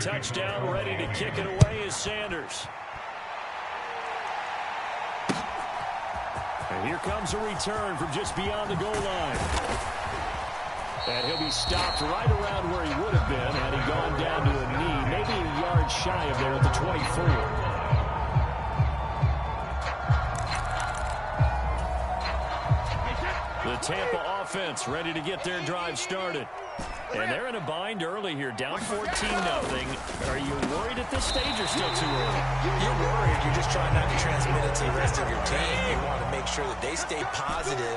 touchdown, ready to kick it away is Sanders. And here comes a return from just beyond the goal line. And he'll be stopped right around where he would have been had he gone down to a knee, maybe a yard shy of there at the 24. The Tampa offense ready to get their drive started. And they're in a bind early here, down 14-0. Are you worried at this stage or still too early? You're worried. You're just trying not to transmit it to the rest of your team. You want to make sure that they stay positive.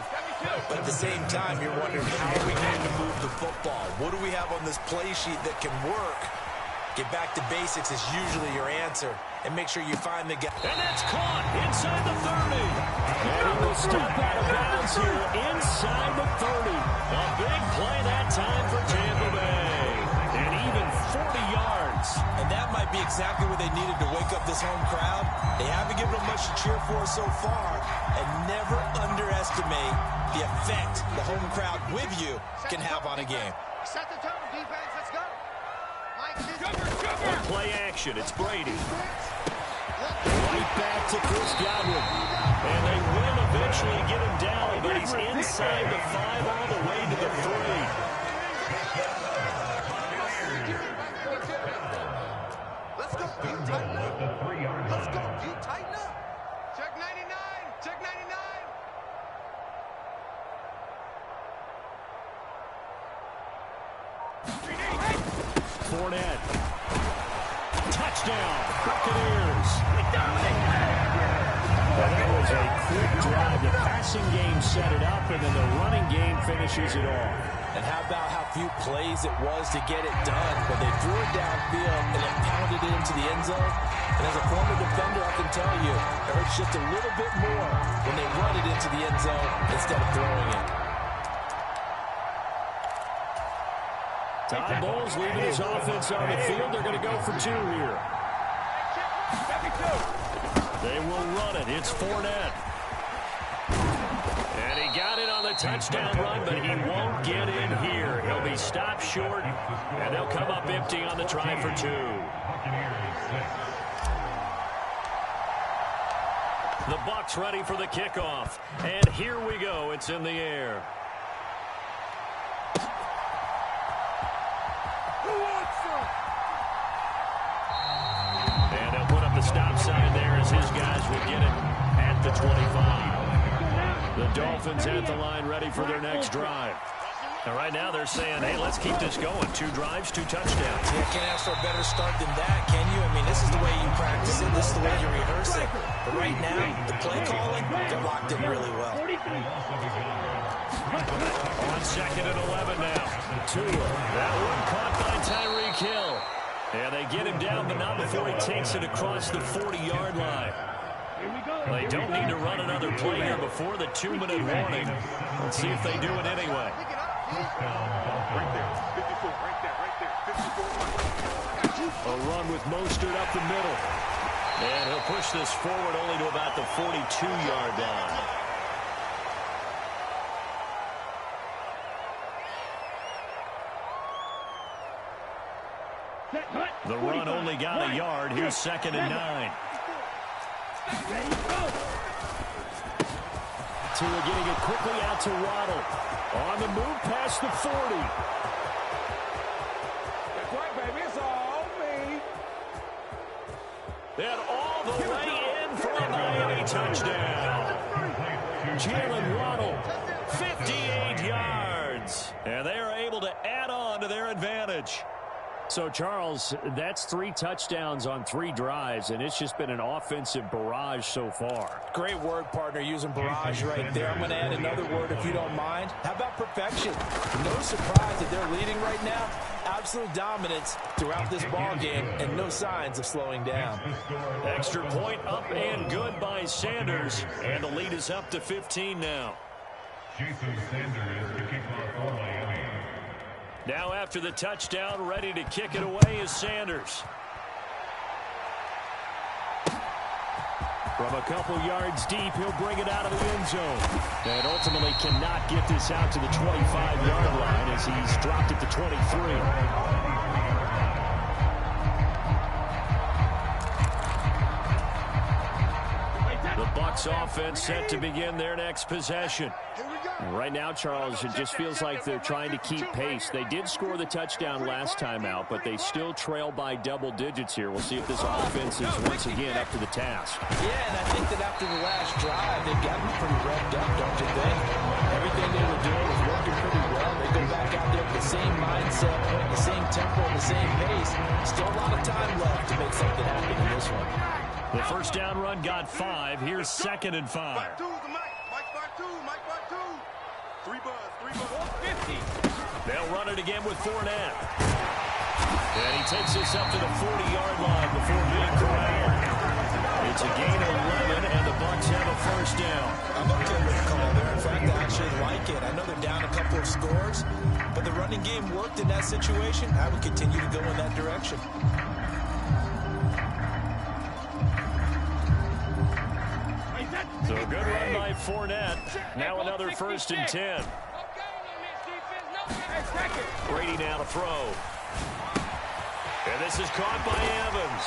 But at the same time, you're wondering, how are we going to move the football? What do we have on this play sheet that can work? Get back to basics is usually your answer. And make sure you find the guy. And that's caught inside the 30. And he will step out of bounds here inside the 30. A big play that time for Tampa Bay. And even 40 yards. And that might be exactly what they needed to wake up this home crowd. They haven't given them much to cheer for so far. And never underestimate the effect the home crowd with you can have on a game. Set the tone, defense. Let's go. On play action, it's Brady. Right back to Chris Godwin. And they will eventually get him down, but he's inside the 5 all the way to the 3. Let's go. You tighten up. Let's go. You tighten up. Check 99. Check 99. Fournette. Touchdown. Buccaneers. That was a quick drive. The passing game set it up, and then the running game finishes it off. And how about how few plays it was to get it done? But they threw it downfield and then pounded it into the end zone. And as a former defender, I can tell you, it hurts just a little bit more when they run it into the end zone instead of throwing it. Todd Bowles leaving his offense on the field. They're going to go for 2 here. They will run it. It's Fournette. And he got it on the touchdown run, but he won't get in here. He'll be stopped short, and they'll come up empty on the try for 2. The Bucs ready for the kickoff. And here we go. It's in the air. And they'll put up the stop sign there as his guys will get it at the 25. The Dolphins at the line ready for their next drive. And right now they're saying, hey, let's keep this going. 2 drives, 2 touchdowns. Yeah, can't ask for a better start than that, can you? I mean, this is the way you practice it. This is the way you rehearse it. But right now, the play calling, they're locked in really well. On 2nd and 11 now. Tua. That one caught by Tyreek Hill. And they get him down, but not before he takes it across the 40-yard line. They don't need to run another play here before the 2-minute warning. Let's see if they do it anyway. A run with Mostert up the middle. And he'll push this forward only to about the 42-yard line. The run only got a yard. Here's 2nd and 9. Tua getting it quickly out to Waddle. On the move past the 40. That's right, baby. It's all me. And all the way in for a Miami touchdown. Jalen Waddle, 58 yards. And they are able to add on to their advantage. So, Charles, that's 3 touchdowns on 3 drives, and it's just been an offensive barrage so far. Great word, partner, using barrage right there. I'm going to add another word if you don't mind. How about perfection? No surprise that they're leading right now. Absolute dominance throughout this ball game and no signs of slowing down. Extra point up and good by Sanders, and the lead is up to 15 now. Jason Sanders to kick off for Miami. Now after the touchdown, ready to kick it away is Sanders. From a couple yards deep, he'll bring it out of the end zone. And ultimately cannot get this out to the 25-yard line as he's dropped it to 23. Bucs offense set to begin their next possession. Right now, Charles, it just feels like they're trying to keep pace. They did score the touchdown last time out, but they still trail by double digits here. We'll see if this offense is once again up to the task. Yeah, and I think that after the last drive, they've gotten pretty revved up, don't you think? Everything they were doing was working pretty well. They go back out there with the same mindset, the same tempo, the same pace. Still a lot of time left to make something happen in this one. The first down run got 5. Here's 2nd and 5. Mike 2, Mike 2. 3 buzz. 50. They'll run it again with Fournette. And he takes this up to the 40-yard line before being corralled. It's a gain of 11, and the Bucs have a first down. I'm okay with the call there. In fact, I actually like it. I know they're down a couple of scores, but the running game worked in that situation. I would continue to go in that direction. So a good run by Fournette. Now another 1st and 10. Brady now to throw. And this is caught by Evans.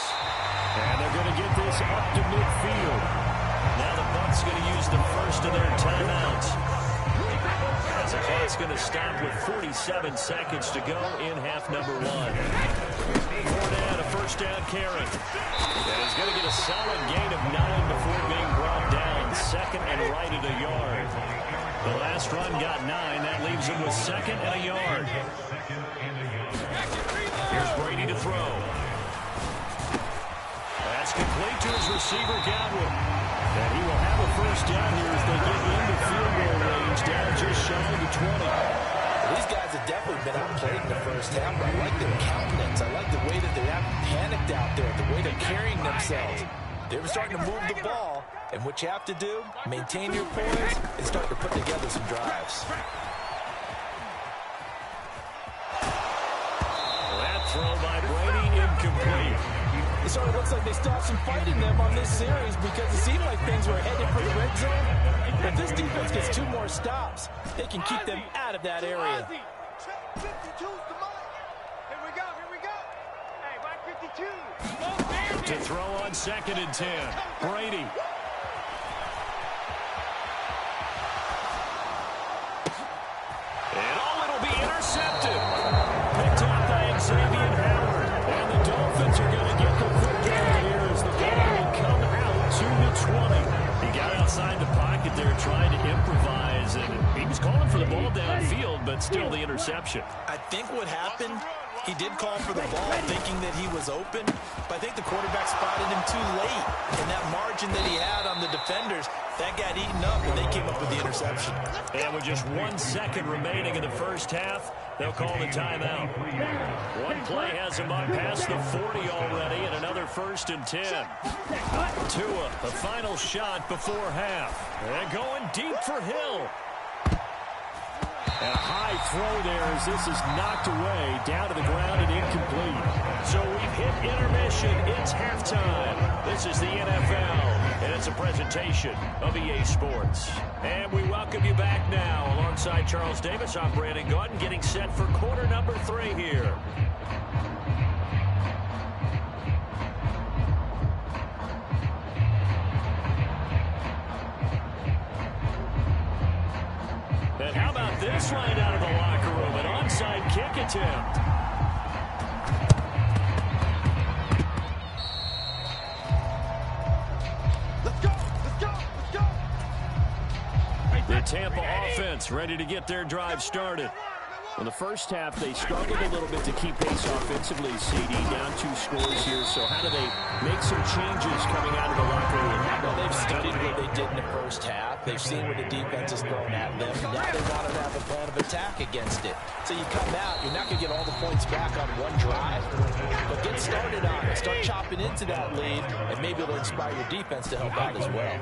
And they're going to get this up to midfield. Now the Bucs going to use the first of their timeouts. As the clock's going to stop with 47 seconds to go in half number 1. Fournette, a first down carry. And he's going to get a solid gain of 9 before being brought down. 2nd and right at a yard. The last run got 9. That leaves him with 2nd and a yard. Here's Brady to throw. That's complete to his receiver, Godwin. And he will have a first down here as they get into field goal range, down just shy of the 20. These guys have definitely been outplayed in the first half. I like their countenance. I like the way that they haven't panicked out there, the way they're carrying themselves. They were starting to move the ball, and what you have to do, maintain your poise, and start to put together some drives. That throw by Brady incomplete. It sort of looks like they still have some fight in them on this series because it seemed like things were headed for the red zone. If this defense gets 2 more stops, they can keep them out of that area. To throw on 2nd and 10. Brady. And it'll be intercepted. Picked up by Xavier Howard. And the Dolphins are going to get the football here as the ball will come out to the 20. He got outside the pocket there trying to improvise, and he was calling for the ball downfield, but still the interception. I think what happened, he did call for the ball thinking that he was open, but I think the quarterback spotted him too late. And that margin that he had on the defenders, that got eaten up, and they came up with the interception. And with just 1 second remaining in the first half, they'll call the timeout. One play has him up past the 40 already, and another 1st and 10. Tua, the final shot before half. And going deep for Hill. And a high throw there as this is knocked away, down to the ground and incomplete. So we've hit intermission. It's halftime. This is the NFL, and it's a presentation of EA Sports. And we welcome you back now. Alongside Charles Davis, I'm Brandon Gaudin, getting set for quarter number 3 here. And how about this line out of the locker room? An onside kick attempt. Let's go. The Tampa offense ready to get their drive started. In the first half, they struggled a little bit to keep pace offensively, CD, down 2 scores here. So how do they make some changes coming out of the locker room? Well, they've studied what they did in the first half. They've seen what the defense has thrown at them. Now they want to have a plan of attack against it. So you come out, you're not going to get all the points back on one drive. But get started on it. Start chopping into that lead, and maybe it'll inspire your defense to help out as well.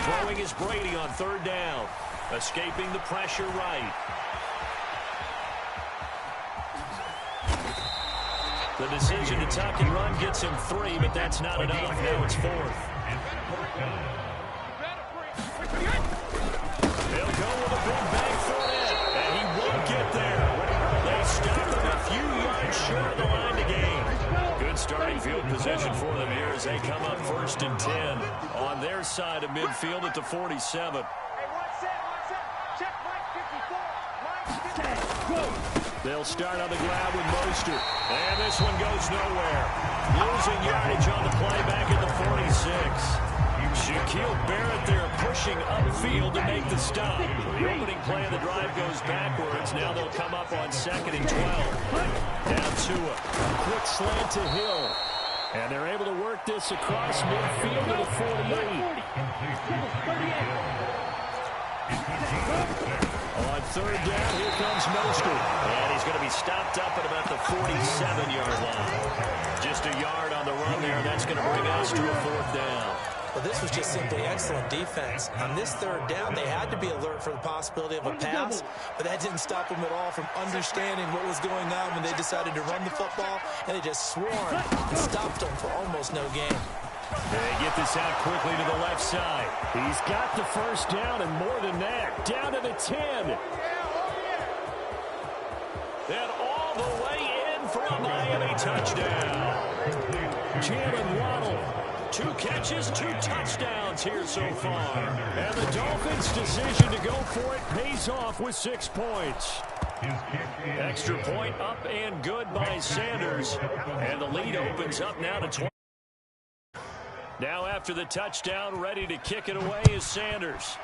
Throwing is Brady on 3rd down. Escaping the pressure right. The decision to tuck and run gets him 3, but that's not enough. Now it's 4th. They'll go with a big bang for it, and he won't get there. They stop him a few yards short of the line to gain. Good starting field possession for them here as they come up 1st and 10 on their side of midfield at the 47. They'll start on the grab with Mostert. And this one goes nowhere. Losing yardage on the play back at the 46. Shaquille Barrett there pushing upfield to make the stop. The opening play of the drive goes backwards. Now they'll come up on 2nd and 12. Down Tua. Quick slant to Hill. And they're able to work this across midfield to the 48. On 3rd down, here comes Mostert. And he's going to be stopped up at about the 47-yard line. Just a yard on the run there. That's going to bring us to a 4th down. Well, this was just simply excellent defense. On this 3rd down, they had to be alert for the possibility of a pass, but that didn't stop them at all from understanding what was going on when they decided to run the football, and they just swarmed and stopped them for almost no gain. They get this out quickly to the left side. He's got the 1st down and more than that. Down to the 10. And all the way in for a Miami touchdown. Jalen Waddle. 2 catches, 2 touchdowns here so far. And the Dolphins' decision to go for it pays off with 6 points. Extra point up and good by Sanders. And the lead opens up now to 20. Now after the touchdown, ready to kick it away is Sanders.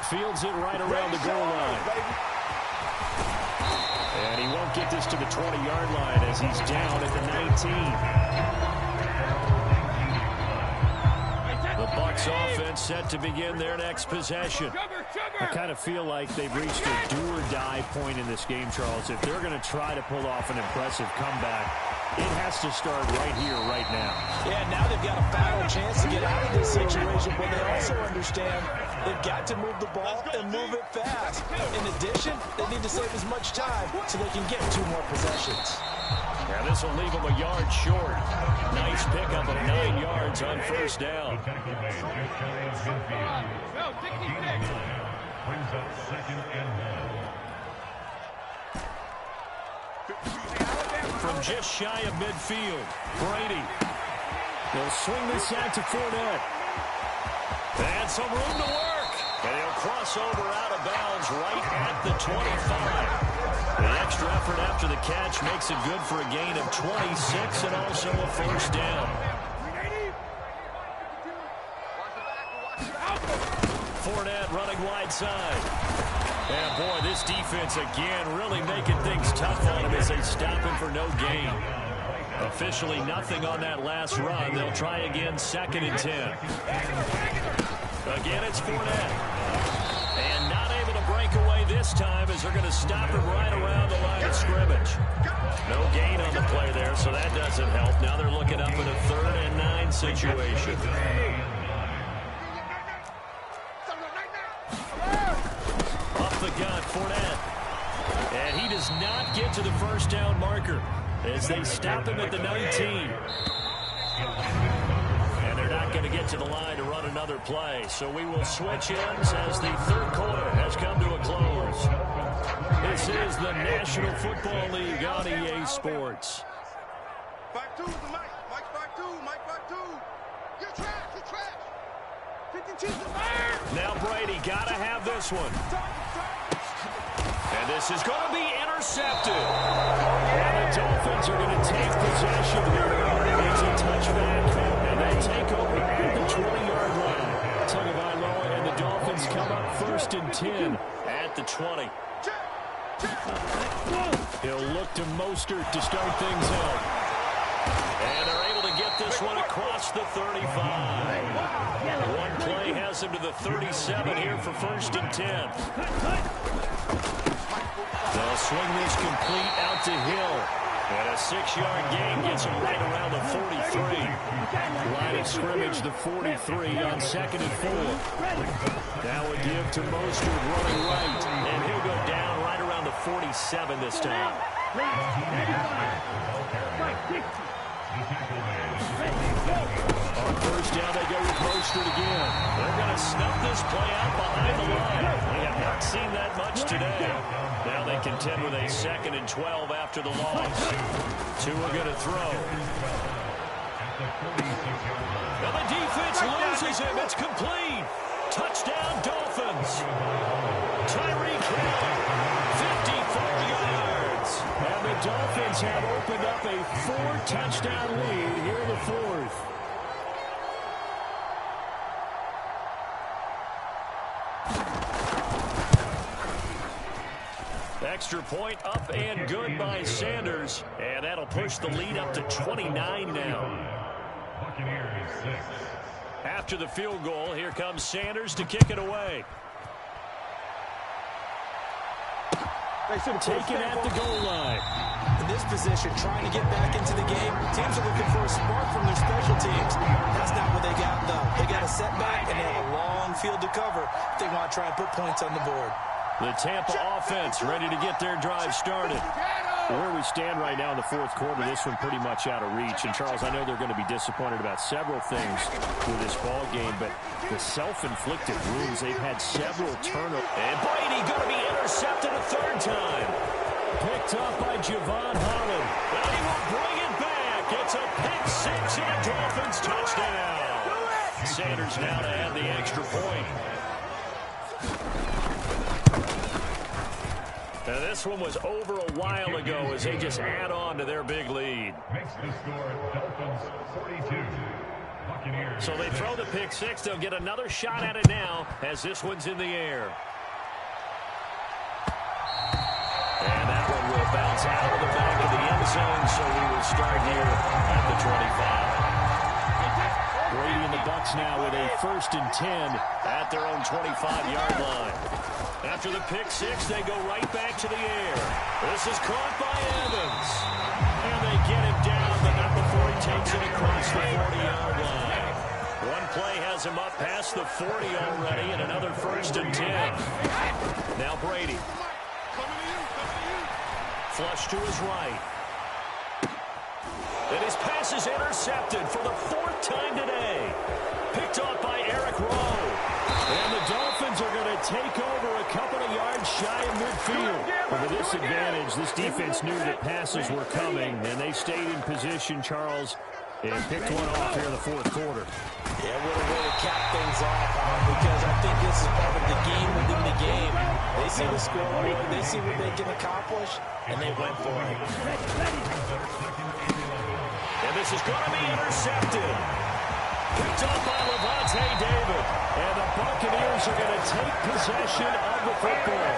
Fields it right around the goal line. And he won't get this to the 20-yard line as he's down at the 19. The Bucs offense set to begin their next possession. I kind of feel like they've reached a do-or-die point in this game, Charles. If they're going to try to pull off an impressive comeback, it has to start right here, right now. Yeah, now they've got a final chance to get out of this situation, but they also understand they've got to move the ball and move it fast. In addition, they need to save as much time so they can get 2 more possessions. Yeah, this will leave them a yard short. Nice pickup of 9 yards on 1st down. Brings up 2nd and 1. From just shy of midfield, Brady. They'll swing this out to Fournette. And some room to work. And he'll cross over out of bounds right at the 25. The extra effort after the catch makes it good for a gain of 26 and also a 1st down. Fournette running wide side. And boy, this defense again really making things tough on him as they stop him for no gain. Officially nothing on that last run. They'll try again 2nd and 10. Again, it's Fournette. And not able to break away this time as they're going to stop him right around the line of scrimmage. No gain on the play there, so that doesn't help. Now they're looking up at a 3rd and 9 situation. The gun, Fournette. And he does not get to the 1st down marker as they stop him at the 19. And they're not going to get to the line to run another play. So we will switch ends as the 3rd quarter has come to a close. This is the National Football League on EA Sports. Back 2 to Mike. Mike back 2. Mike back 2. You're trash. You're trash. 52 to Mike. Now Brady got to have this one. And this is going to be intercepted. And the Dolphins are going to take possession here. It's a touchback, and they take over at the 20-yard line. Tagovailoa and the Dolphins come up 1st and 10 at the 20. He'll look to Mostert to start things out. And they're able to get this one across the 35. One play has him to the 37 here for 1st and 10. They'll swing this complete out to Hill. And a 6-yard gain gets him right around the 43. Line of scrimmage, the 43 on 2nd and 4. Now a give to Mostert running right. And he'll go down right around the 47 this time. On first down, they go with Mostert again. They're going to snuff this play out behind the line. We have not seen that much today. Now they contend with a 2nd and 12 after the loss. Tua going to throw. Now the defense loses him. It's complete. Touchdown, Dolphins. Tyreek Hill, 54 yards. And the Dolphins have opened up a 4-touchdown lead here in the 4th. Extra point up and good by Sanders. And that'll push the lead up to 29 now. After the field goal, here comes Sanders to kick it away. Taken at the goal line. In this position, trying to get back into the game, teams are looking for a spark from their special teams. That's not what they got, though. They got a setback, and they have a long field to cover if they want to try and put points on the board. The Tampa offense ready to get their drive started. Where we stand right now in the 4th quarter, this one pretty much out of reach. And, Charles, I know they're going to be disappointed about several things with this ball game, but the self-inflicted wounds, they've had several turnovers. And Brady going to be intercepted a 3rd time. Picked up by Javon Holland. But he will bring it back. It's a pick 6 and a Dolphins touchdown. Sanders now to add the extra point. Now this one was over a while ago as they just add on to their big lead. Makes the score Dolphins 42. Buccaneers. So they throw the pick 6. They'll get another shot at it now as this one's in the air. And that one will bounce out of the back of the end zone, so we will start here at the 25. Brady and the Bucs now with a 1st and 10 at their own 25-yard line. After the pick 6, they go right back to the air. This is caught by Evans. And they get him down, but not before he takes it across the 40-yard line. One play has him up past the 40 already, and another 1st and 10. Now Brady. Flush to his right. And his pass is intercepted for the 4th time today. Picked off by Eric Rowe. And the Dolphins are going to take over a couple of yards shy of midfield. But with this advantage, this defense knew that passes were coming, and they stayed in position, Charles, and picked one off here in the 4th quarter. Yeah, what a way to cap things off, because I think this is part of the game within the game. They see the score, they see what they can accomplish, and they went for it. And this is going to be intercepted. Picked up by Levante David. And the Buccaneers are going to take possession of the football.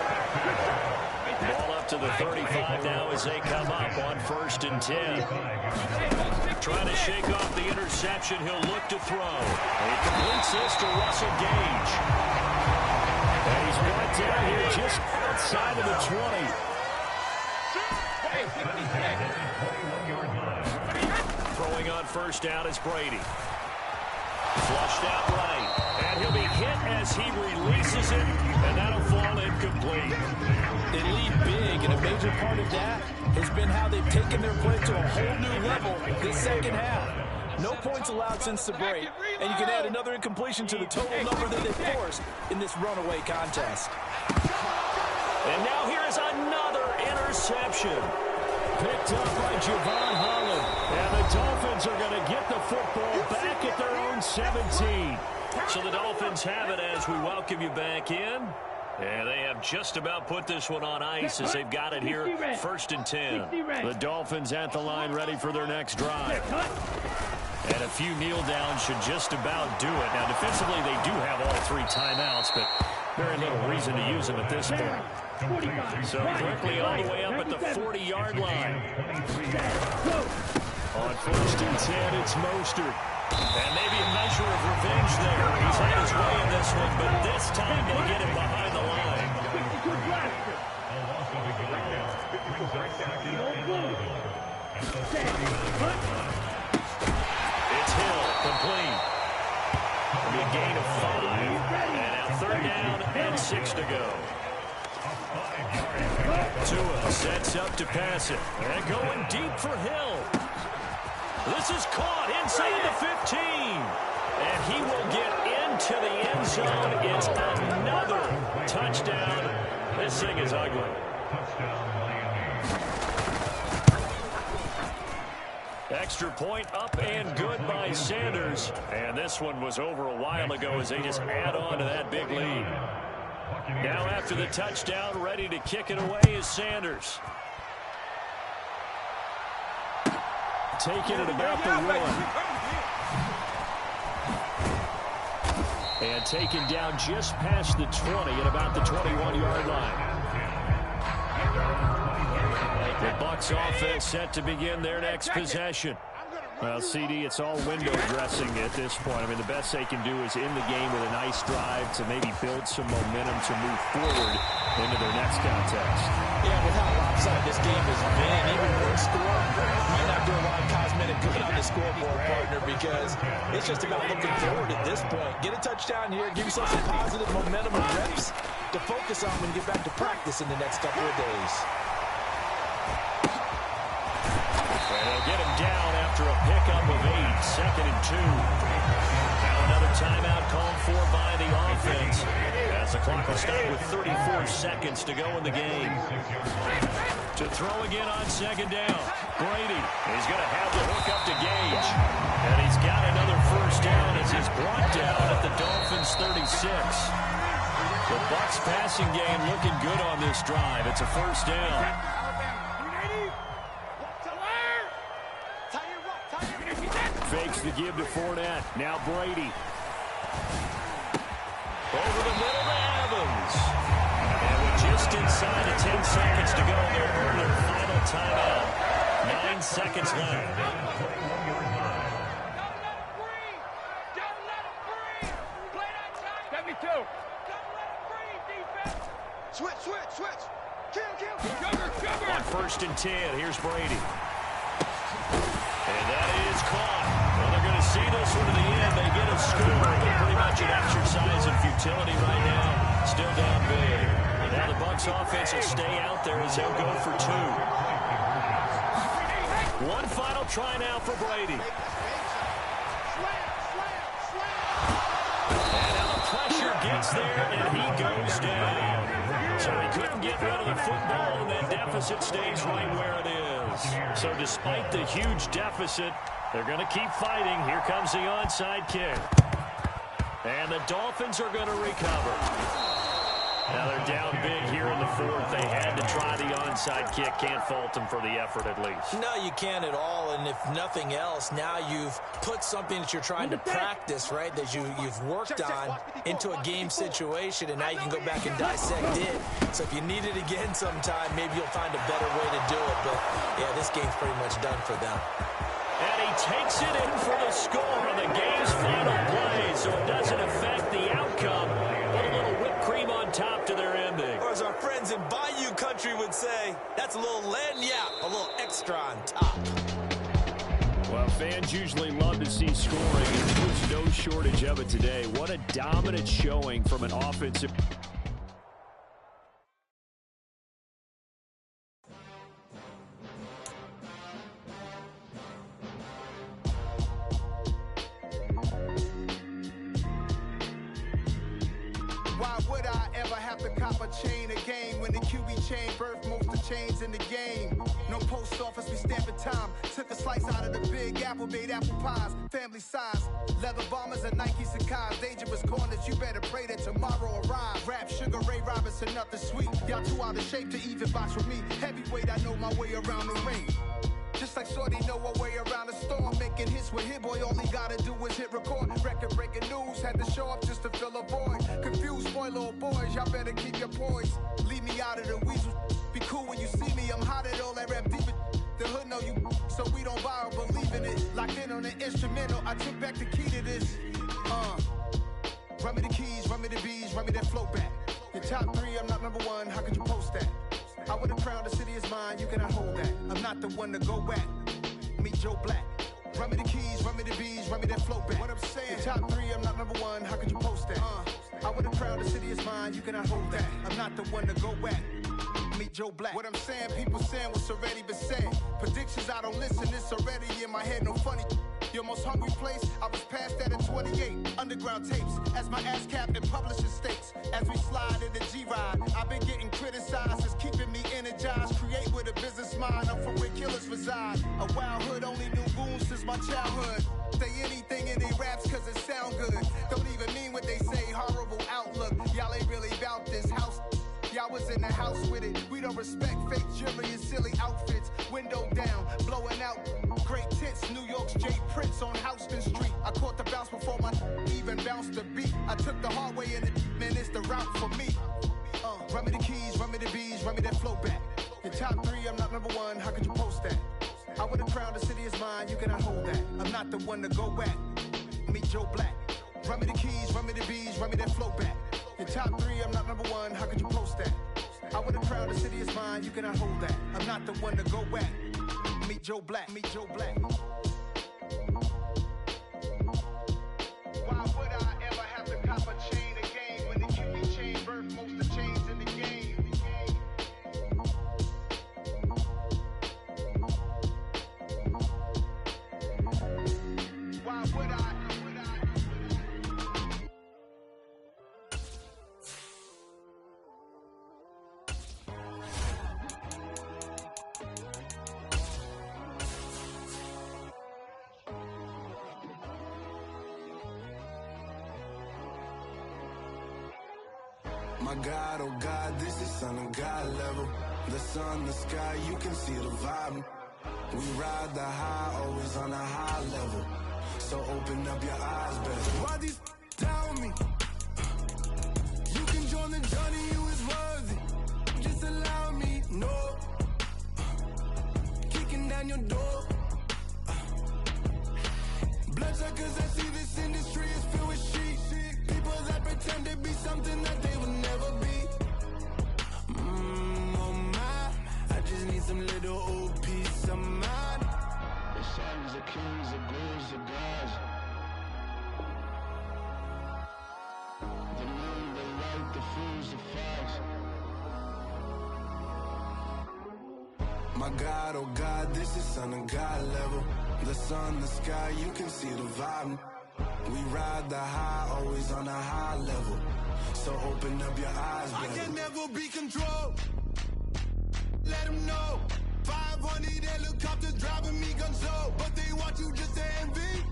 Ball up to the 35 now as they come up on 1st and 10. Trying to shake off the interception. He'll look to throw. And he completes this to Russell Gage. And he's brought down here just outside of the 20. Throwing on 1st down is Brady. Flushed out right. And he'll be hit as he releases it. And that'll fall incomplete. They lead big, and a major part of that has been how they've taken their play to a whole new level this 2nd half. No points allowed since the break, and you can add another incompletion to the total number that they forced in this runaway contest. And now here is another interception. Picked up by Javon Holland. And the Dolphins are going to get the football back at their own 17. So the Dolphins have it as we welcome you back in. And they have just about put this one on ice as they've got it here 1st and 10. The Dolphins at the line ready for their next drive. And a few kneel downs should just about do it. Now defensively they do have all 3 timeouts, but very little reason to use them at this point. So quickly all the way up at the 40-yard line. On 1st and 10, it's Mostert. And maybe a measure of revenge there. He's had his way in this one, but this time they get him behind the line. It's Hill, complete. It'll be a gain of 5. And now 3rd down and 6 to go. Tua sets up to pass it. And going deep for Hill. This is caught inside the 15. And he will get into the end zone. It's another touchdown. This thing is ugly. Extra point up and good by Sanders. And this one was over a while ago as they just add on to that big lead. Now after the touchdown, ready to kick it away is Sanders. Taking it about the 1. And taken down just past the 20 at about the 21-yard line. The Bucs offense set to begin their next possession. Well, CD, it's all window dressing at this point. I mean, the best they can do is in the game with a nice drive to maybe build some momentum to move forward into their next contest. Yeah, with how lopsided this game has been, even one score might not do a lot of cosmetic good on the scoreboard, partner, because it's just about looking forward at this point. Get a touchdown here, give yourself some positive momentum and reps to focus on when you get back to practice in the next couple of days. And they'll get him down after a pickup of 8, 2nd and 2. Now another timeout called for by the offense as the clock will stop with 34 seconds to go in the game. To throw again on 2nd down. Brady is going to have the hook up to Gage. And he's got another first down as he's brought down at the Dolphins' 36. The Bucs passing game looking good on this drive. It's a first down. Fakes the give to Fournette. Now Brady. Over the middle to Evans. And with just inside of 10 seconds to go, they're in their final timeout. 9 seconds left. Switch. Kill. On 1st and 10, here's Brady. And that is caught. Well, they're going to see this one to the end. They get a score, but pretty much an exercise in futility right now. Still down big. Now the Bucs offense will stay out there as they'll go for 2. One final try now for Brady. And now the pressure gets there, and he goes down. So he couldn't get rid of the football, and that deficit stays right where it is. So despite the huge deficit, they're going to keep fighting. Here comes the onside kick. And the Dolphins are going to recover. Now they're down big here in the 4th. They had to try the onside kick. Can't fault them for the effort at least. No, you can't at all. And if nothing else, now you've put something that you're trying to practice, right, that you've worked on into a game situation, and now you can go back and dissect it. So if you need it again sometime, maybe you'll find a better way to do it. But, yeah, this game's pretty much done for them. And he takes it in for the score on the game's final play, so it doesn't affect the outcome. Put a little whipped cream on top to their ending. Or as our friends in Bayou Country would say, that's a little lagniappe, a little extra on top. Well, fans usually love to see scoring, and there was no shortage of it today. What a dominant showing from an offensive... Why would I ever have to cop a chain again when the QB chain birthed most of chains in the game? No post office, we stamping time. Took a slice out of the big apple, made apple pies, family size. Leather bombers and Nikes and Kais. Dangerous corners, you better pray that tomorrow arrives. Rap, Sugar Ray Robinson, nothing sweet. Y'all too out of shape to even box with me. Heavyweight, I know my way around the ring. Just like Shorty know a way around the storm. Making hits with Hit Boy, all he gotta do is hit record. Record breaking news, had to show up just to fill a void. Confused boy, little boys, y'all better keep your poise. Leave me out of the weasel. Be cool when you see me, I'm hot at all that rap deep. The hood know you, so we don't buy or believe in it. Locked in on the instrumental, I took back the key to this. Run me the keys, run me the bees, run me that flow back. Your top 3, I'm not number 1, how could you post that? I would have crowned the city is mine, you cannot hold that. I'm not the one to go back. Meet Joe Black. Run me the keys, run me the bees, run me that flow back. What I'm saying, your top 3, I'm not number 1, how could you post that? I would have crowned the city is mine, you cannot hold that. I'm not the one to go back. Meet Joe Black. What I'm saying, people saying what's already been said. Prediction bitches, I don't listen. It's already in my head, no funny. Your most hungry place, I was past that at 28. Underground tapes, as my ass cap in publishing states. As we slide in the G-Ride, I've been getting criticized. It's keeping me energized. Create with a business mind. I'm from where killers reside. A wild hood, only knew goons since my childhood. Say anything in they raps cause it sound good. Don't even mean what they say, horrible outlook. Y'all ain't really about this house. Y'all was in the house with it. We don't respect fake jewelry and silly outfits. Window down, blowing out. Great tits, New York's J. Prince on Houston Street. I caught the bounce before my even bounced the beat. I took the hard way in it, man, it's the route for me. Run me the keys, run me the bees, run me that flow back. Your top 3, I'm not number 1, how could you post that? I would've crowned the city is mine, you cannot hold that. I'm not the one to go back. Meet Joe Black. Run me the keys, run me the bees, run me that flow back. Your top 3, I'm not number 1, how could you post that? I would've crowned the city is mine, you cannot hold that. I'm not the one to go back. Meet Joe Black, meet Joe Black. Why would I ever have to cop a chain again when the QB chain birthed most of the chains in the game? Why would I? My God, oh God, this is Son of God level. The sun, the sky, you can see the vibe. We ride the high, always on a high level. So open up your eyes, baby. Why these tell me? You can join the journey, you is worthy. Just allow me, no. Kicking down your door. Bloodsuckers, I see this industry is filled with sheep. People that pretend to be something that they will never be. Oh my, I just need some little old peace of mind. The sons are kings, the ghouls, the gods. The moon, the light, the fools, the facts. My God, oh God, this is Son of God level. The sun, the sky, you can see the vibe. We ride the high, always on a high level. So open up your eyes, baby. I can never be controlled. Let them know. 500 helicopters driving me gonzo. But they want you just to envy.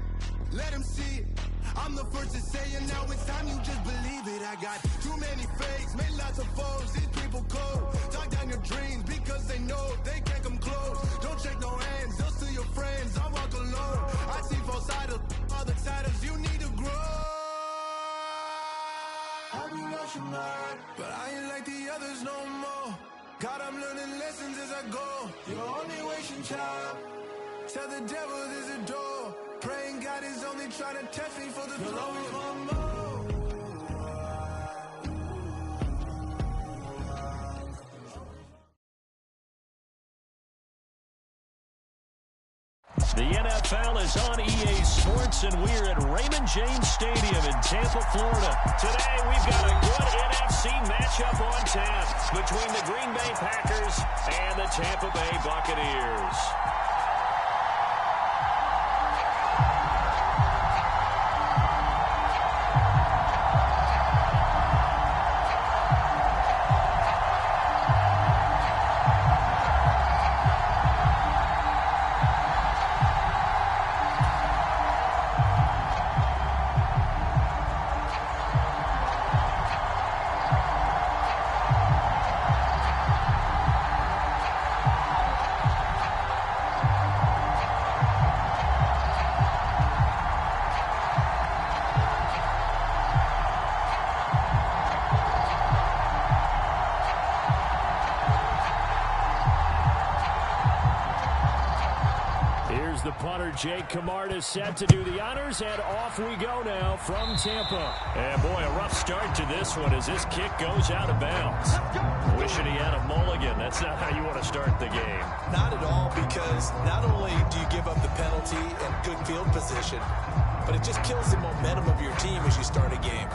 Let them see it. I'm the first to say it, now it's time you just believe it. I got too many fakes, made lots of foes. These people cold. Talk down your dreams because they know they can't come close. Don't shake no hands, they'll steal your friends. I walk alone. I see false idols, other titles, you need to grow. Have you lost your mind? But I ain't like the others no more. God, I'm learning lessons as I go. You're only wasting time. Tell the devil there's a door. Praying God is only trying to test me for the throne. You'll always want more. The NFL is on EA Sports, and we're at Raymond James Stadium in Tampa, Florida. Today, we've got a good NFC matchup on tap between the Green Bay Packers and the Tampa Bay Buccaneers. The punter, Jake Camarda, set to do the honors, and off we go now from Tampa. And boy, a rough start to this one as this kick goes out of bounds. Wishing he had a mulligan. That's not how you want to start the game. Not at all, because not only do you give up the penalty and good field position, but it just kills the momentum of your team as you start a game.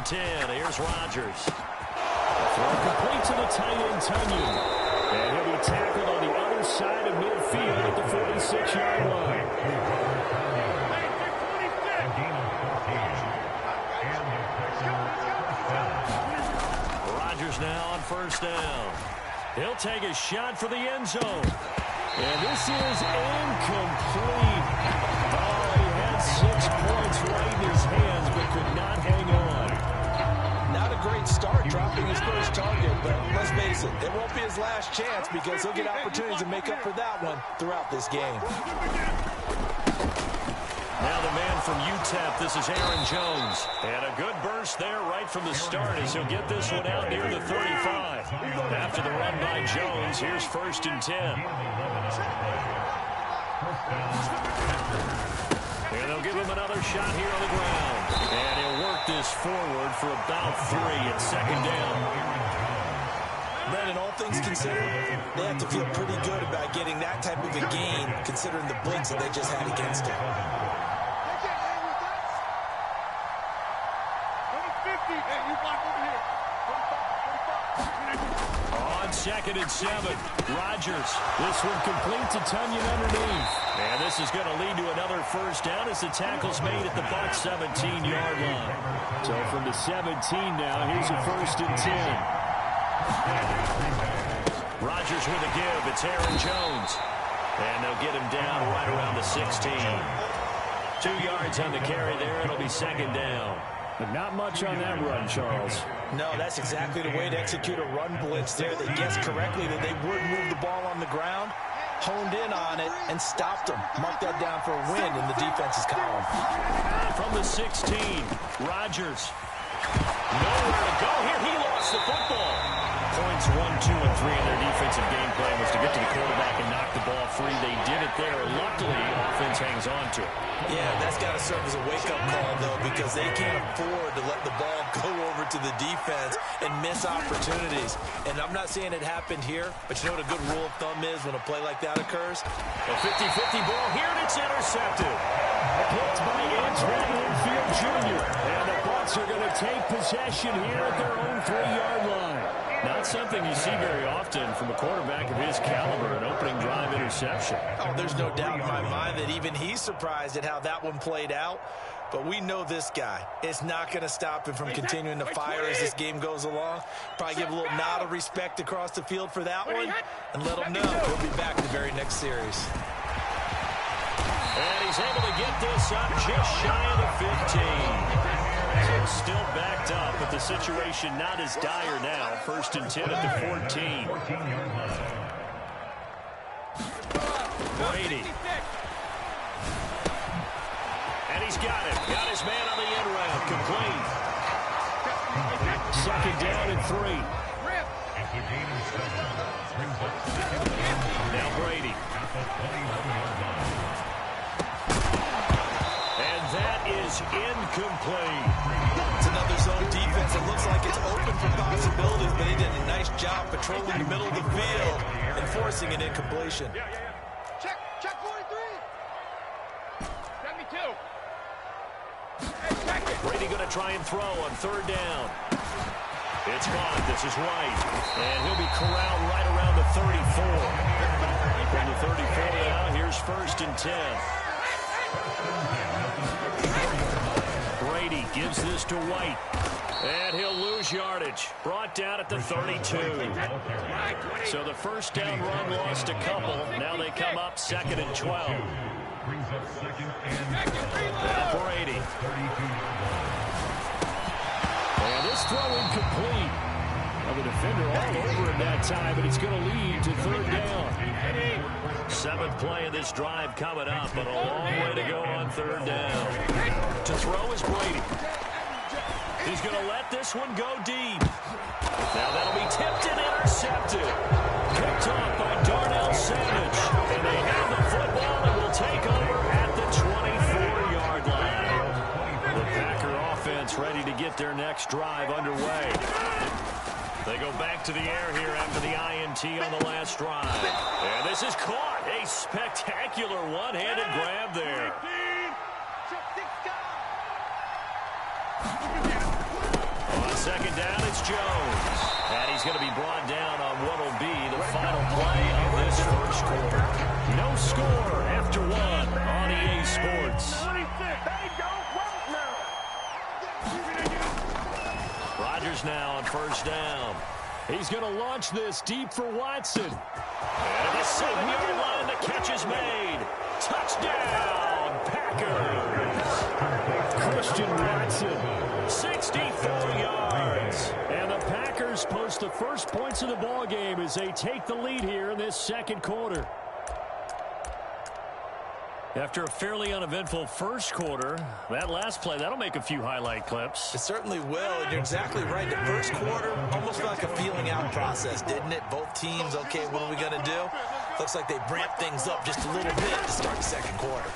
and 10. Here's Rodgers. Throw complete to the tight end, Tunyon. And he'll be tackled on the other side of midfield at the 46-yard line. Rodgers now on first down. He'll take a shot for the end zone. And this is incomplete. Oh, he had 6 points right in his hands, but could not hang on. Not a great start dropping his first target, but let's face it, it won't be his last chance because he'll get opportunities to make up for that one throughout this game. Now the man from UTEP, this is Aaron Jones. And a good burst there right from the start as he'll get this one out near the 35. After the run by Jones, here's first and 10. And they'll give him another shot here on the ground. And he'll work this forward for about 3 at second down. Brandon, all things considered, they have to feel pretty good about getting that type of a gain considering the blitz that they just had against him. On second and 7, Rodgers. This one complete to Tunyon underneath. And this is going to lead to another first down as the tackle's made at the Bucs 17-yard line. So from the 17 now, here's a first and 10. Rodgers with a give. It's Aaron Jones. And they'll get him down right around the 16. 2 yards on the carry there. It'll be second down. But not much on that run, Charles. No, that's exactly the way to execute a run blitz there. They guessed correctly that they would move the ball on the ground, honed in on it, and stopped them. Mark that down for a win in the defense's column. From the 16, Rodgers. Nowhere to go here. He lost the football. Points 1, 2, and 3 in their defensive game plan was to get to the quarterback and knock the ball free. They did it there. Luckily, offense hangs on to it. Yeah, that's got to serve as a wake-up call, though, because they can't afford to let the ball go over to the defense and miss opportunities. And I'm not saying it happened here, but you know what a good rule of thumb is when a play like that occurs? A 50-50 ball here, and it's intercepted. Picked by Antoine Winfield Jr. And the Bucs are going to take possession here at their own 3-yard line. Not something you see very often from a quarterback of his caliber, an opening drive interception. Oh, there's no doubt in my mind that even he's surprised at how that one played out. But we know this guy. It's not going to stop him from continuing to fire as this game goes along. Probably give a little nod of respect across the field for that one and let him know he'll be back the very next series. And he's able to get this up just shy of the 15. So still backed up, but the situation not as dire now. First and 10 at the 14. Brady. And he's got it. Got his man on the end round. Complete. Second down and 3. Now Brady. And that is incomplete. It's another zone defense. It looks like it's open for possibilities, but he did a nice job patrolling the middle of the field and forcing an incompletion. Check 43. 72. Brady going to try and throw on third down. It's caught. This is White. And he'll be corralled right around the 34. From the 34 now, here's first and 10. Brady gives this to White. And he'll lose yardage. Brought down at the 32. So the first down run lost a couple. Now they come up second and 12. Now Brady. And this throw incomplete. Well, the defender all over him that time, but it's going to lead to third down. Seventh play of this drive coming up, but a long way to go on third down. To throw is Brady. He's going to let this one go deep. Now that'll be tipped and intercepted. Picked off by Darnell Savage. And they have the football and will take over at the 24-yard line. The Packer offense ready to get their next drive underway. They go back to the air here after the INT on the last drive. And this is caught. A spectacular one-handed grab there. second down, it's Jones. And he's going to be brought down on what will be the final play of this first quarter. No score after one on EA Sports. Rodgers now on first down. He's going to launch this deep for Watson. And the 7-yard line, the catch is made. Touchdown, Packers. Christian Watson. 64 yards. And the Packers post the first points of the ball game as they take the lead here in this second quarter. After a fairly uneventful first quarter, that last play, that'll make a few highlight clips. It certainly will, and you're exactly right. The first quarter almost felt like a feeling out process, didn't it? Both teams, okay, what are we going to do? Looks like they ramped things up just a little bit to start the second quarter.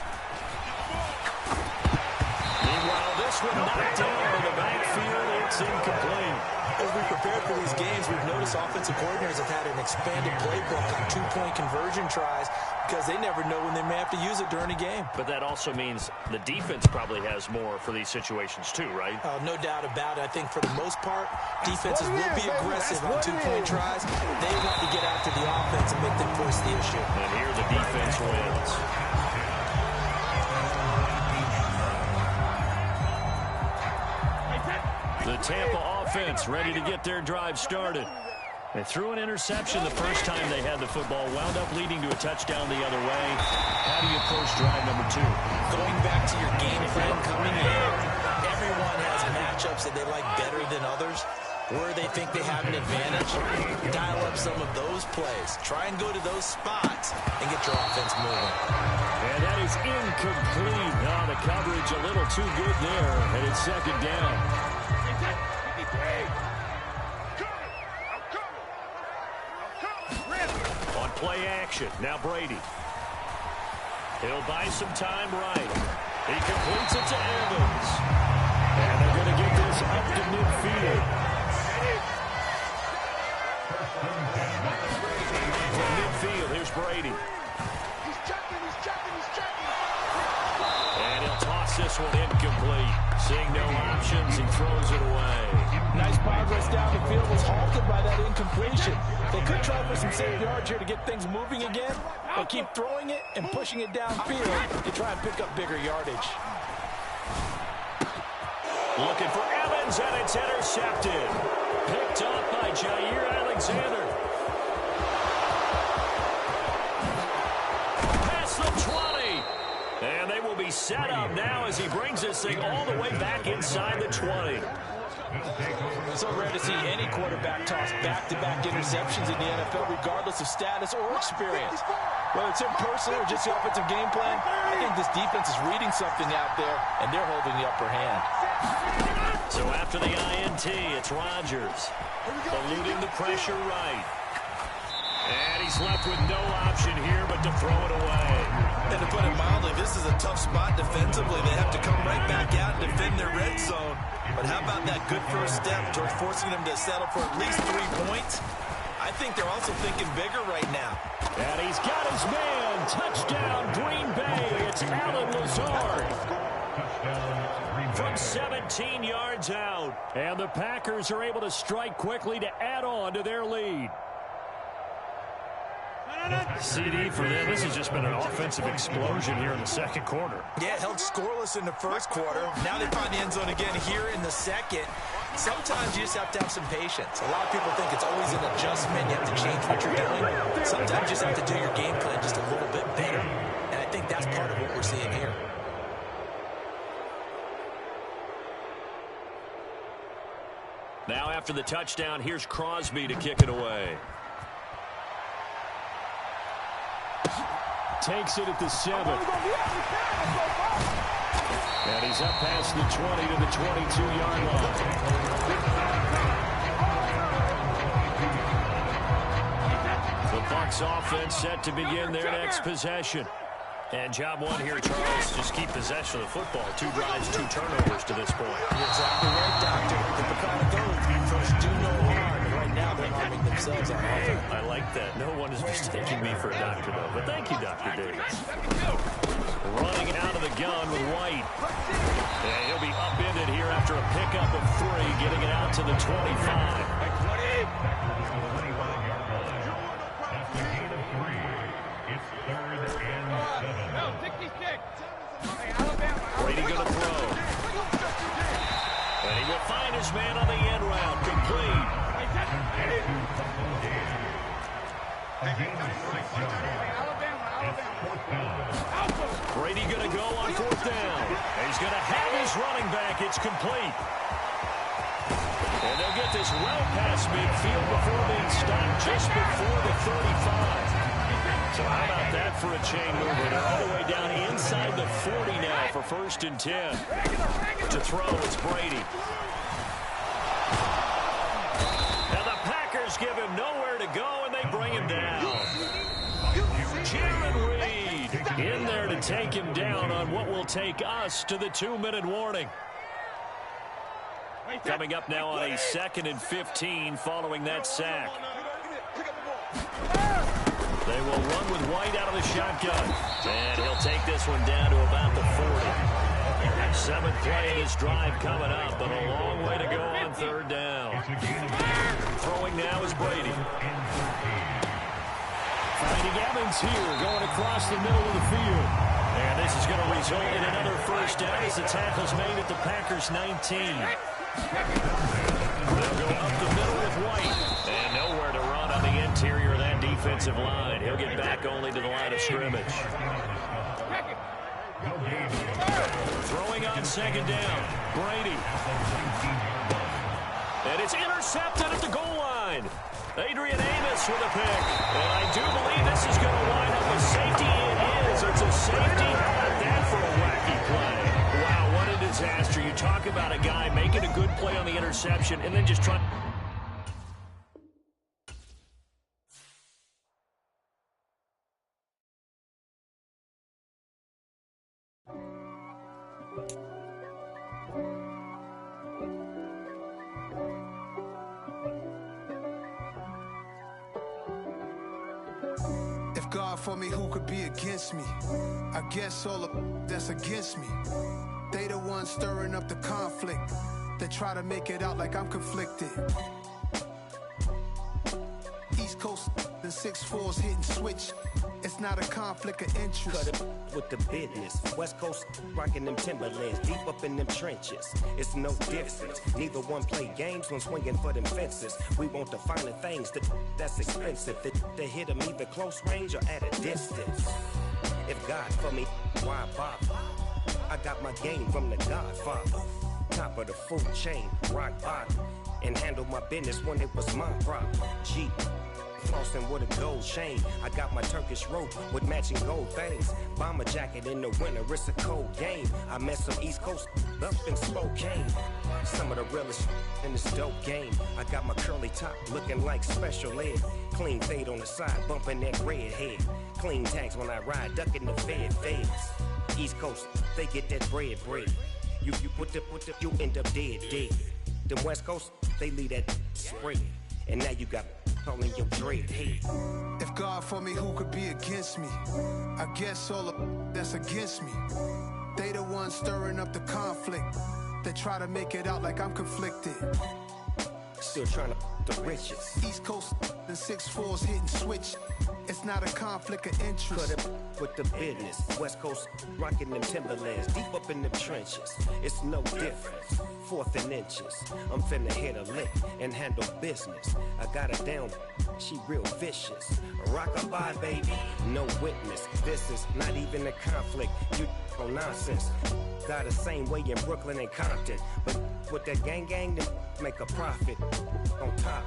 Meanwhile, this one knocked down in the backfield. It's incomplete. As we prepared for these games, we've noticed offensive coordinators have had an expanded playbook on two-point conversion tries because they never know when they may have to use it during a game. But that also means the defense probably has more for these situations too, right? No doubt about it. I think for the most part, defenses will be aggressive on two-point tries. They want to get after the offense and make them force the issue. And here the defense wins. The Tampa offense ready to get their drive started. They threw an interception the first time they had the football, wound up leading to a touchdown the other way. How do you approach drive number 2? Going back to your game plan coming in, everyone has matchups that they like better than others, where they think they have an advantage. Dial up some of those plays. Try and go to those spots and get your offense moving. And that is incomplete. Oh, the coverage a little too good there, and it's second down. On play action, now Brady. He'll buy some time right. He completes it to Evans. And they're going to get this up to midfield. From midfield, here's Brady. He's checking. And he'll toss this one incomplete. Seeing no options, he throws it away. Nice progress down the field was halted by that incompletion. They could try for some safe yards here to get things moving again, but keep throwing it and pushing it downfield to try and pick up bigger yardage. Looking for Evans, and it's intercepted. Picked up by Jair Alexander. Past the 20. And they will be set up now as he brings this thing all the way back inside the 20. It's so rare to see any quarterback toss back-to-back interceptions in the NFL, regardless of status or experience. Whether it's him personally or just the offensive game plan, I think this defense is reading something out there, and they're holding the upper hand. So after the INT, it's Rodgers. Eluding the pressure right. And he's left with no option here but to throw it away. And to put it mildly, this is a tough spot defensively. They have to come right back out and defend their red zone. But how about that good first step towards forcing them to settle for at least 3 points? I think they're also thinking bigger right now. And he's got his man. Touchdown, Green Bay. It's Allen Lazard. From 17 yards out. And the Packers are able to strike quickly to add on to their lead. CD for them. This has just been an offensive explosion here in the second quarter. Yeah, held scoreless in the first quarter. Now they find the end zone again here in the second. Sometimes you just have to have some patience. A lot of people think it's always an adjustment. You have to change what you're doing. Sometimes you just have to do your game plan just a little bit better. And I think that's part of what we're seeing here. Now after the touchdown, here's Crosby to kick it away. Takes it at the 7. And he's up past the 20 to the 22-yard line. The Bucs offense set to begin their next possession. And job one here, Charles, just keep possession of the football. 2 drives, 2 turnovers to this point. You're exactly right, Doctor. The Picard goes, first do no harm. Right now they're harming carrying themselves on offense. I like that. No one is mistaking me for a doctor, though. But thank you, Dr. Davis. Running out of the gun with White. And he'll be upended here after a pickup of 3, getting it out to the 25. Brady going to throw. And he will find his man on the end round. Complete. Brady going to go on 4th down. And he's going to have his running back. It's complete. And they'll get this well past midfield before being stopped just before the 35. So how about that for a chain mover? They're all the way down inside the 40 now for 1st and 10. To throw, it's Brady. And the Packers give him nowhere to go, and they bring him down. Jarran Reed in there to take him down on what will take us to the 2-minute warning. Coming up now on a 2nd and 15 following that sack. They will run with White out of the shotgun. And he'll take this one down to about the 40. 7th play in this drive coming up, but a long way to go on 3rd down. Throwing now is Brady. Finding Evans here, going across the middle of the field. And this is going to result in another 1st down as the tackle's made at the Packers' 19. They'll go up the middle with White. And nowhere to run on the interior of that defensive line. He'll get back only to the line of scrimmage. Throwing on 2nd down. Brady. And it's intercepted at the goal line. Adrian Amos with a pick. And I do believe this is going to wind up with safety. It is. It's a safety. How about that for a wacky play? Wow, what a disaster. You talk about a guy making a good play on the interception and then just trying... God for me, who could be against me? I guess all of that's against me. They the ones stirring up the conflict. They try to make it out like I'm conflicted. East Coast and 6'4s hitting switch. It's not a conflict of interest. Cut it with the business. West Coast rocking them Timberlands, deep up in them trenches. It's no difference. Neither one play games when swinging for them fences. We want the finer things that's expensive. They hit them either close range or at a distance. If God for me, why bother? I got my game from the Godfather. Top of the food chain, rock bottom. And handle my business when it was my problem. G. Flossing with a gold chain. I got my Turkish rope with matching gold things. Bomber jacket in the winter, it's a cold game. I met some East Coast up in Spokane. Some of the realest in this dope game. I got my curly top looking like special ed. Clean fade on the side, bumping that red head. Clean tags when I ride, ducking the feds. East Coast, they get that bread. You put the, you end up dead. Them West Coast, they leave that spread. And now you got calling your dread head. If God for me, who could be against me? I guess all of that's against me. They the ones stirring up the conflict. They try to make it out like I'm conflicted. Still trying to the riches. East Coast and 6'4s hitting switch. It's not a conflict of interest. Cut it with the business. West Coast rocking them Timberlands, deep up in them trenches. It's no difference. 4th and inches. I'm finna hit a lick and handle business. I got her down, she real vicious. Rockabye, baby, no witness. This is not even a conflict. You on nonsense. Got the same way in Brooklyn and Compton. But with that gang, then make a profit. On top,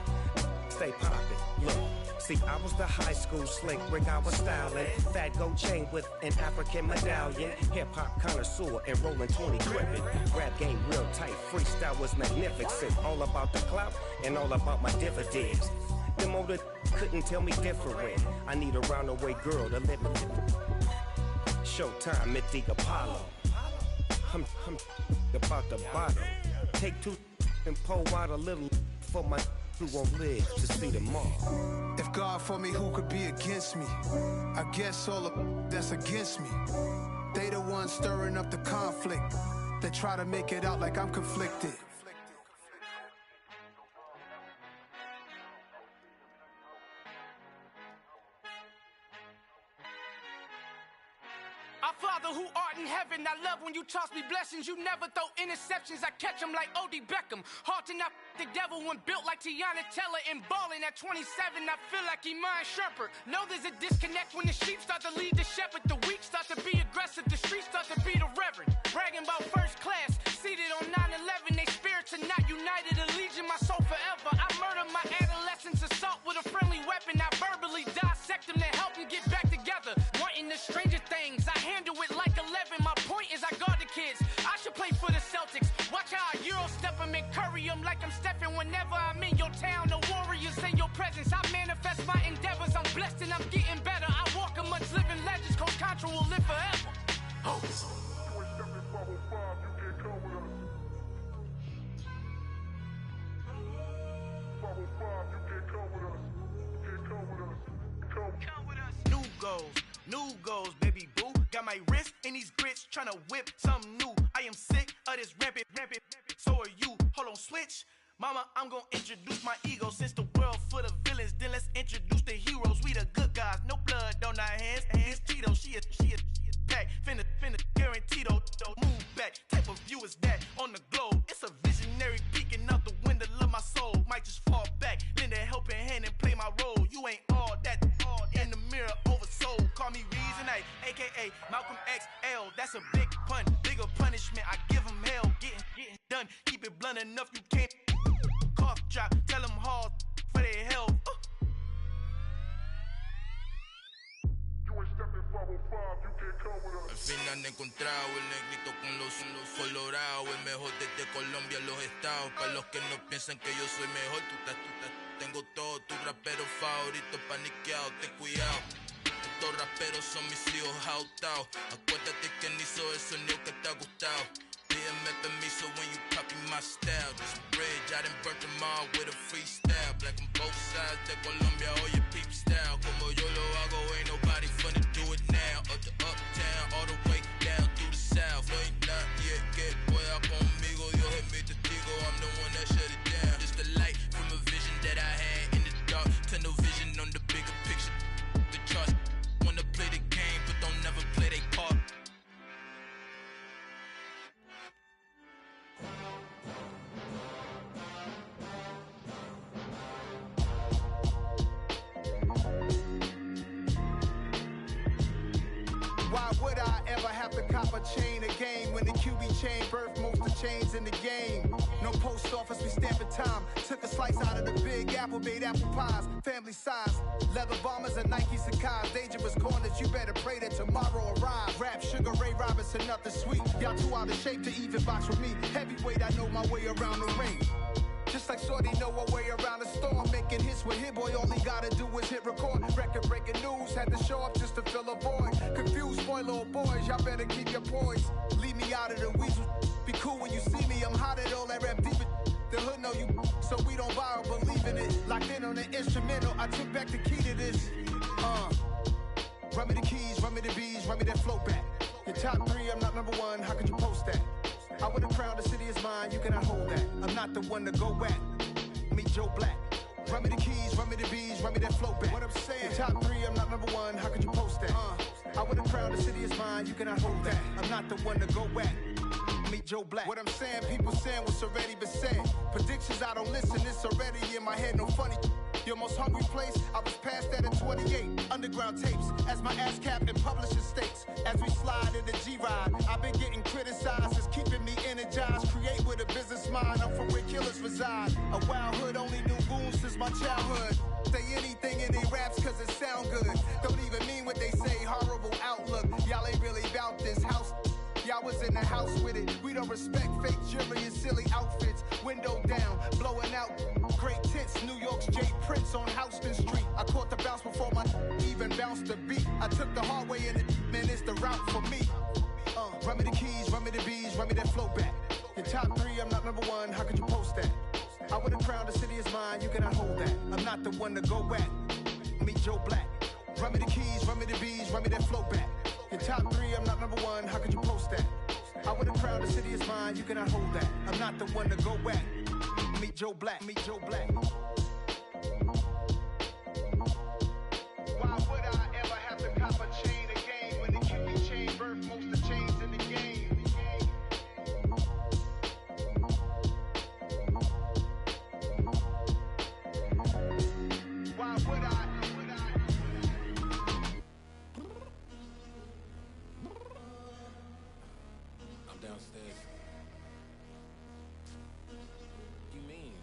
stay poppin'. Look. See, I was the high school slick Rick, I was styling. Fat gold chain with an African medallion. Hip-hop connoisseur and rolling 20 crippin'. Rap game real tight, freestyle was magnificent. All about the clout and all about my dividends. Them older couldn't tell me different. I need a roundaway girl to let me Showtime at the Apollo. I'm about the bottle. Take 2 and pour out a little for my who won't live to see tomorrow. If God for me, who could be against me? I guess all of that's against me. They the ones stirring up the conflict. They try to make it out like I'm conflicted. Our Father who art in heaven, I love when you toss me blessings. You never throw interceptions, I catch them like O.D. Beckham. Hard to not the devil when built like Tiana Teller and balling at 27. I feel like Iman Shumpert. Know there's a disconnect when the sheep start to lead the shepherd. The weak start to be aggressive, the streets start to be the reverend. Bragging about first class, seated on 9/11. They spirits are not united, a legion, my soul forever. I murder my adolescence, assault with a friendly weapon. I verbally dissect them to help them get back together. Wanting the stranger things, I handle it like 11. My point is I guard the kids. I should play for the Celtics. Watch how I Euro step them and curry them like I'm stepping. Whenever I'm in your town, the warriors in your presence. I manifest my endeavors. I'm blessed and I'm getting better. I walk amongst living legends. Coach Contra will live forever. Oh. New goals, baby boo. Got my wrist in these grits, tryna whip something new. I am sick of this rampant. So are you. Hold on, switch. Mama, I'm gonna introduce my ego. Since the world full of villains, then let's introduce the heroes. We the good guys, no blood on our hands. It's Tito, she is back. Finna, guaranteed, don't move back. Type of view is that on the globe. It's a visionary peeking out the window of my soul. Might just fall back, lend a helping hand and play my role. You ain't all that in the mirror oversold. Call me Reason A, aka Malcolm XL. That's a big pun, bigger punishment. I give him hell, getting done. Keep it blunt enough, you can't cough drop. Tell them hard for their health. Al fin han encontrado el negrito con los colorados, el mejor desde Colombia, los estados. Para los que no piensan que yo soy mejor, tengo todo, tu rapero favorito paniqueado, ten cuidado. Estos raperos son mis hijos jautados. Acuérdate que ni hizo el sonido que te ha gustado. Pídeme permiso when you copy my style. This bridge, I done burnt them all with a freestyle. Black on both sides de Colombia, oye peep style. Como yo lo hago, ain't nobody finna do it now. Up to uptown, all the way down through the south. No hay nadie que pueda conmigo, Dios es mi testigo. I'm the one that shut it down. Just the light from a vision that I had in the dark. Tunnel vision on the bigger picture. The charts wanna play the game, but don't never play their part. Why would I ever have to cop a chain again when the QB chain birthed most of the chains in the game? No post office, we stamping time. Took a slice out of the big apple, made apple pies. Family size, leather bombers and Nike Sacai's. Dangerous corners, you better pray that tomorrow arrives. Rap, Sugar Ray Robinson, nothing sweet. Y'all too out of shape to even box with me. Heavyweight, I know my way around the ring. Just like Shorty know her way around the storm. Making hits with Hit Boy, all he gotta do is hit record. Record breaking news, had to show up just to fill a void. Confused boy, little boys, y'all better keep your poise. Leave me out of the weasel. Be cool when you see me, I'm hot at all that rap deep. The hood know you, so we don't borrow, believe in it. Locked in on the instrumental, I took back the key to this. Run me the keys, run me the bees, run me that flow back. Your top three, I'm not number one, how could you post that? I would've crowned the city is mine, you cannot hold that. I'm not the one to go at. Meet Joe Black. Run me the keys, run me the bees, run me that flow back. What I'm saying, your top three, I'm not number one, how could you post that? I would've crowned the city is mine, you cannot hold that. I'm not the one to go at. Meet Joe Black. What I'm saying, people saying what's already been said. Predictions, I don't listen, it's already in my head, no funny. Your most hungry place, I was past that at 28. Underground tapes, as my ass cap in publishing stakes. As we slide in the G-Ride, I've been getting criticized, it's keeping me energized. Create with a business mind, I'm from where killers reside. A wild hood, only knew goons since my childhood. Say anything in they raps cause it sound good. Don't even mean what they say, horrible outlook. Y'all ain't really about this house. Y'all was in the house with it. We don't respect fake jewelry and silly outfits. Window down, blowing out great tits. New York's J. Prince on Houston Street. I caught the bounce before my even bounced the beat. I took the hard way in it, man, it's the route for me. Run me the keys, run me the bees, run me that flow back. Your top three, I'm not number one, how could you post that? I would've crowned the city as mine, you cannot hold that. I'm not the one to go at. Meet Joe Black. Run me the keys, run me the bees, run me that flow back. In top 3, I'm not number 1, how could you post that? I would've crowned the city as mine, you cannot hold that. I'm not the one to go at. Meet Joe Black, meet Joe Black. Why would I ever have to cop a chain again when the QB chain birthed most of the chains in the game? Why would I? I'm downstairs. You mean?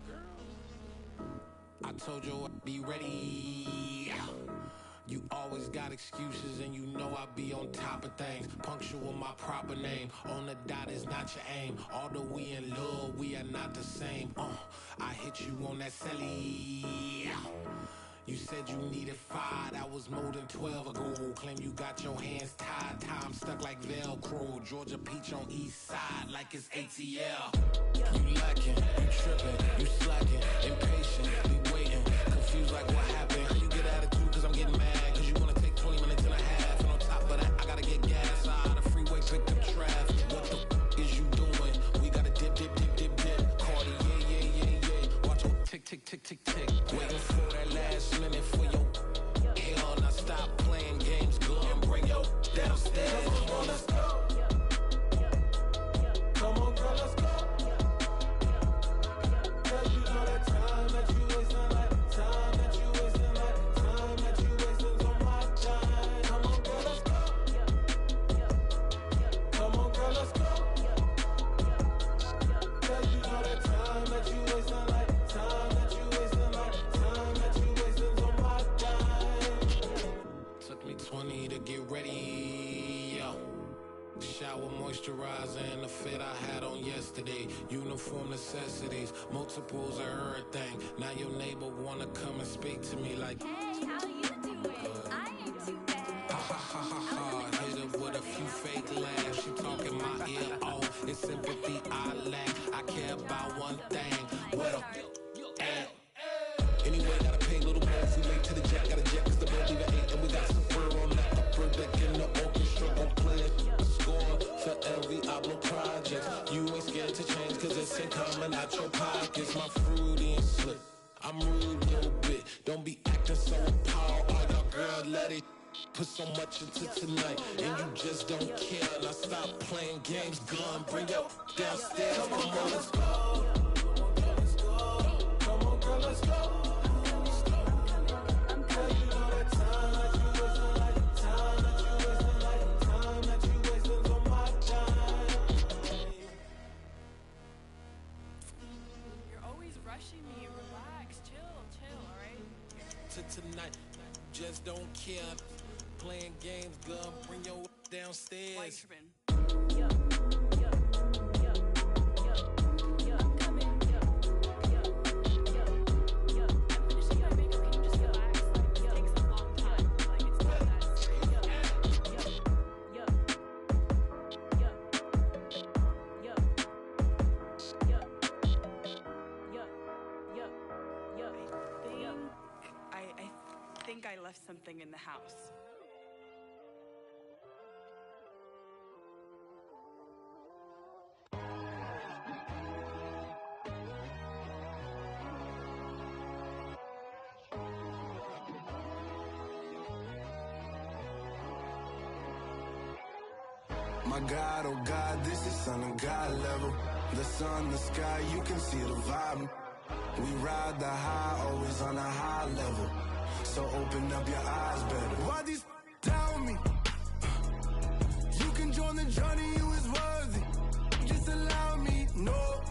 Girl, I told you I'd be ready. You always got excuses and you know I be on top of things. Punctual my proper name. On the dot is not your aim. Although we in love, we are not the same. I hit you on that celly. You said you needed 5, that was more than 12 ago. Claim you got your hands tied, time stuck like Velcro. Georgia Peach on east side like it's ATL. You lacking, you tripping, you slacking, impatient, we waiting, confused like what happened. You get attitude cause I'm getting mad, cause you wanna take 20 minutes and a half. And on top of that, I gotta get gas out of the freeway, pick up traffic. What the is you doing? We gotta dip, dip, dip, dip, dip. Cardi, yeah. Watch your tick, tick, tick, tick, tick. Waiting for that last minute for your hell. Now stop playing games, go and bring your downstairs. Come on, let's go. Come on, girl, let's go. Cause you know that time that you wasting, like time that you wasting, like time that you wasting on my time. Come on, girl, let's go. Come on, girl, let's go. Cause you know that time that you wasting, like time that you wasting, like time that you wasting on my time. Took me 20 to get ready, yo. Shower moisturizer and the fit I had on yesterday. Uniform necessities, multiples of everything. Now your neighbor wanna come and speak to me like, hey, how you doing? I ain't too bad. Ha ha ha ha ha. Hit her with a few fake laughs. She talking my ear off. It's sympathy I lack. I care about one thing. What up? Anyway, gotta pay a little more if we late to the jet. Gotta jet cause the boat leave at 8. And we got some fur on that upper deck in the orchestra. Gon' play it. Score for every Ablo project. You ain't scared to change cause it's in common out your pockets. My fruity and slip. I'm rude a little bit. Don't be acting so appalled. All y'all girl, let it put so much into tonight. And you just don't care. Now stop playing games. Gun, bring your downstairs. Come on, girl, let's go. Come on, girl, let's go. Cause you know that time that you wasting, like time that you wasting, like time that you wasting on my time. You're always rushing me. Relax, chill, alright? Tonight, just don't care. Playing games, gun, bring your downstairs. White tripping. I think I left something in the house. My God, oh God, this is Son of God level. The sun, the sky, you can see the vibe. We ride the high, always on a high level. So open up your eyes better. Why these tell me? You can join the journey, you is worthy. Just allow me, no.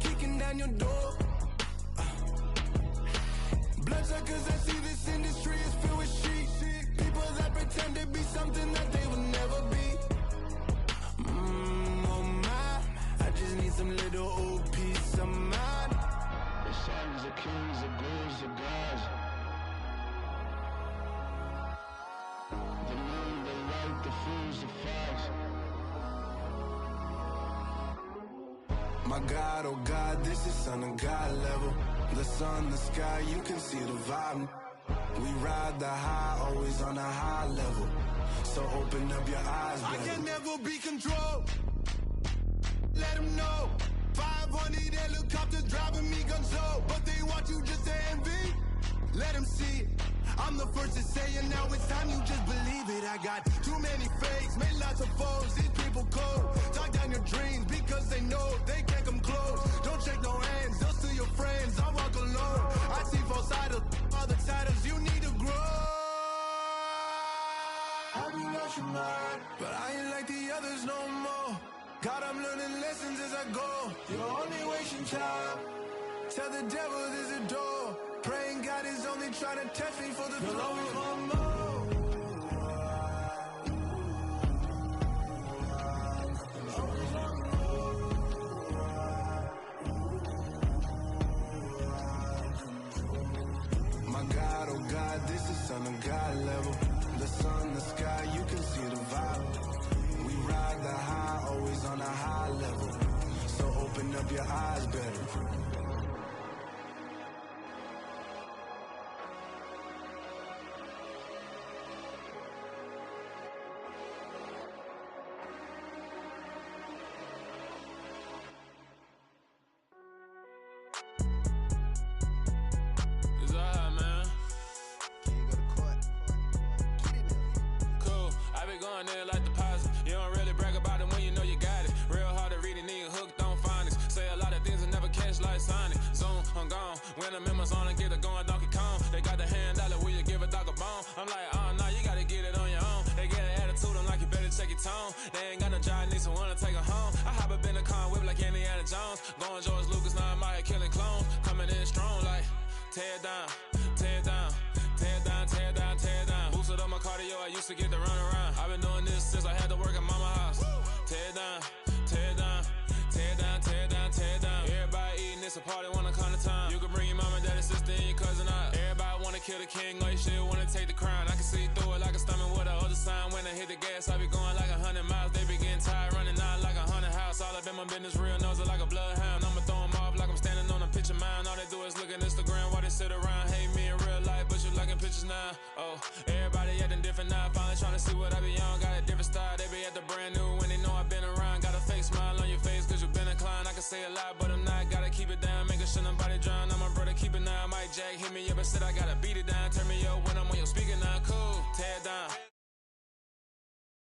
Kicking down your door. Bloodshot cause I see this industry is filled with sheep. People that pretend to be something that they will never be. Oh my, I just need some little old peace of mind. The sons of kings, the ghouls, the gods. The moon, the light, the fools, the facts. My God, oh God, this is son of God level. The sun, the sky, you can see the vibe. We ride the high, always on a high level. So open up your eyes, baby. I can never be controlled. Let them know. 500 helicopters driving me gonzo. But they want you just to envy. Let them see it. I'm the first to say it, now it's time you just believe it. I got too many fakes, made lots of foes. These people cold. Talk down your dreams because they know they can't come close. Don't shake no hands, they'll steal your friends. I walk alone. I see false idols, all the titles you need to grow. I be watching mine, but I ain't like the others no more. God, I'm learning lessons as I go. You're only wasting time. Tell the devil there's a door. Praying God is only trying to test me for the throne. Always want more. My God, oh God, this is son of God level. The sun, the sky, you can see the vibe. We ride the high, always on a high level. So open up your eyes better. They ain't got no job, need someone to take her home. I hop up in the car, whip like Indiana Jones. Going George Lucas, now I'm out here killing clones. Coming in strong like, tear down, tear down, tear down, tear down, tear down. Boosted up my cardio, I used to get to run around. I've been doing this since I had to work at mama house. Tear down, tear down, tear down, tear down, tear down. Everybody eating, it's a party, wanna come to time. You can bring your mama, daddy, sister, and your cousin out. Everybody wanna kill the king, or you shit wanna take the crown. I can see through it like a stomach with a other sign. When I hit the gas, I be going like 100 miles. They be getting tired, running out like 100 house. All up in my business, real nose it like a bloodhound. I'ma throw them off like I'm standing on a picture mound. All they do is look at Instagram while they sit around. Hate me in real life, but you liking pictures now. Oh, everybody acting different now. Finally trying to see what I be on. Got a different style, they be at the brand new when they know I've been around. Got a fake smile on your face cause you been inclined. I can say a lot, but I'm not. Gotta keep it down, making sure nobody drown. I'm my brother, keep it now. Mike Jack hit me up and said I gotta beat it down. Turn me up when I'm on your speaker now. Cool, tear down,